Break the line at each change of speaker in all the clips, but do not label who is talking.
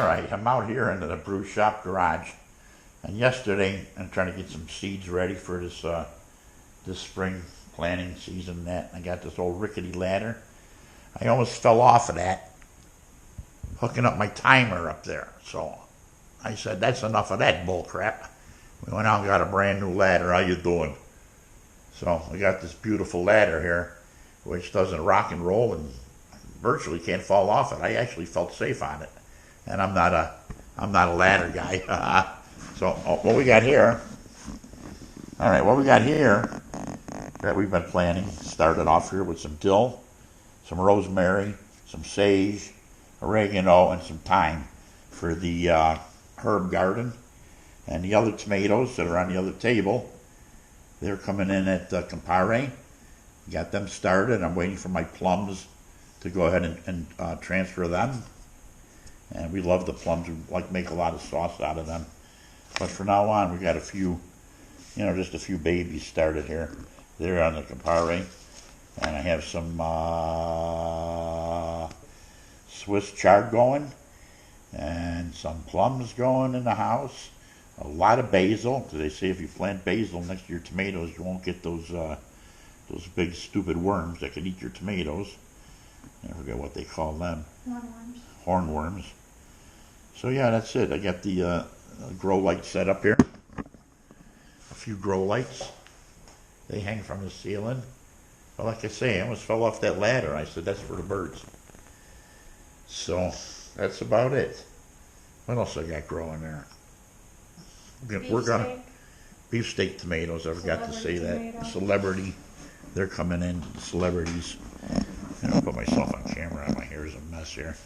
Alright, I'm out here in the brew shop garage, and yesterday I'm trying to get some seeds ready for this spring planting season. That I got this old rickety ladder. I almost fell off of that, hooking up my timer up there. So I said, that's enough of that bull crap. We went out and got a brand new ladder. How you doing? So I got this beautiful ladder here, which doesn't rock and roll and virtually can't fall off it. I actually felt safe on it, and I'm not a ladder guy. So what we got here? All right, what we got here that we've been planting started off here with some dill, some rosemary, some sage, oregano, and some thyme for the herb garden. And the other tomatoes that are on the other table, they're coming in at Campari. Got them started. I'm waiting for my plums to go ahead and transfer them. And we love the plums. We like to make a lot of sauce out of them. But from now on, we got a few, just a few babies started here. They're on the Campari. And I have some Swiss chard going, and some plums going in the house. A lot of basil, because they say if you plant basil next to your tomatoes, you won't get those big stupid worms that can eat your tomatoes. I forget what they call them.
Hornworms.
Hornworms. So yeah, that's it. I got the grow light set up here. A few grow lights. They hang from the ceiling. But like I say, I almost fell off that ladder. I said, that's for the birds. So that's about it. What else I got growing there? We're gonna beefsteak tomatoes. I forgot to say that. Celebrity, they're coming in. Celebrities. I'll put myself on camera. My hair is a mess here.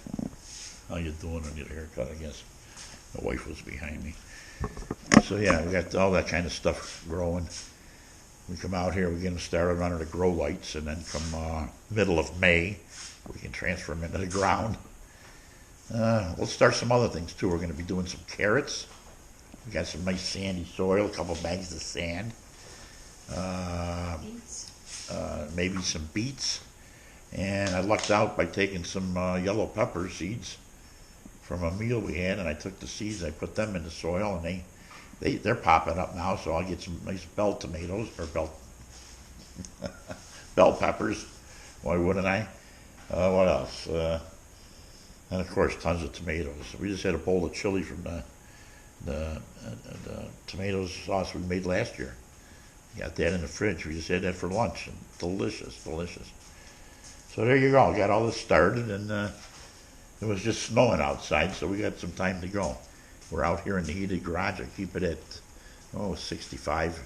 How you doing? I need a haircut, I guess. My wife was behind me. So yeah, we got all that kind of stuff growing. We come out here, we get them started under the grow lights, and then come middle of May, we can transfer them into the ground. We'll start some other things too. We're going to be doing some carrots. We got some nice sandy soil, a couple bags of sand, maybe some beets, and I lucked out by taking some yellow pepper seeds from a meal we had, and I took the seeds, I put them in the soil, and they're popping up now. So I'll get some nice bell tomatoes or bell peppers. Why wouldn't I? What else? And of course, tons of tomatoes. We just had a bowl of chili from the tomato sauce we made last year. Got that in the fridge. We just had that for lunch, and delicious, delicious. So there you go. Got all this started, and it was just snowing outside, so we got some time to go. We're out here in the heated garage. I keep it at 65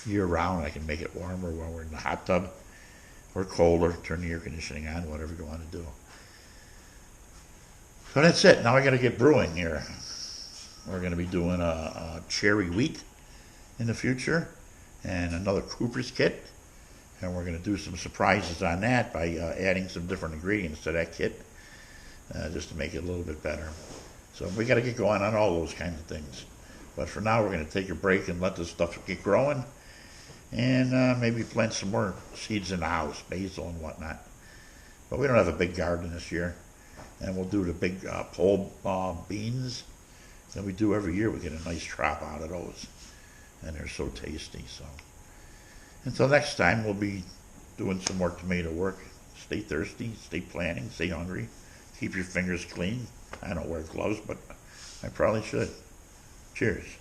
year round. I can make it warmer while we're in the hot tub, or colder. Turn the air conditioning on, whatever you want to do. So that's it. Now I got to get brewing here. We're going to be doing a cherry wheat in the future, and another Cooper's kit, and we're going to do some surprises on that by adding some different ingredients to that kit, just to make it a little bit better. So we got to get going on all those kinds of things. But for now, we're going to take a break and let this stuff get growing, and maybe plant some more seeds in the house, basil and whatnot. But we don't have a big garden this year, and we'll do the big pole beans that we do every year. We get a nice crop out of those, and they're so tasty. So until next time, we'll be doing some more tomato work. Stay thirsty, stay planting, stay hungry, keep your fingers clean. I don't wear gloves, but I probably should. Cheers.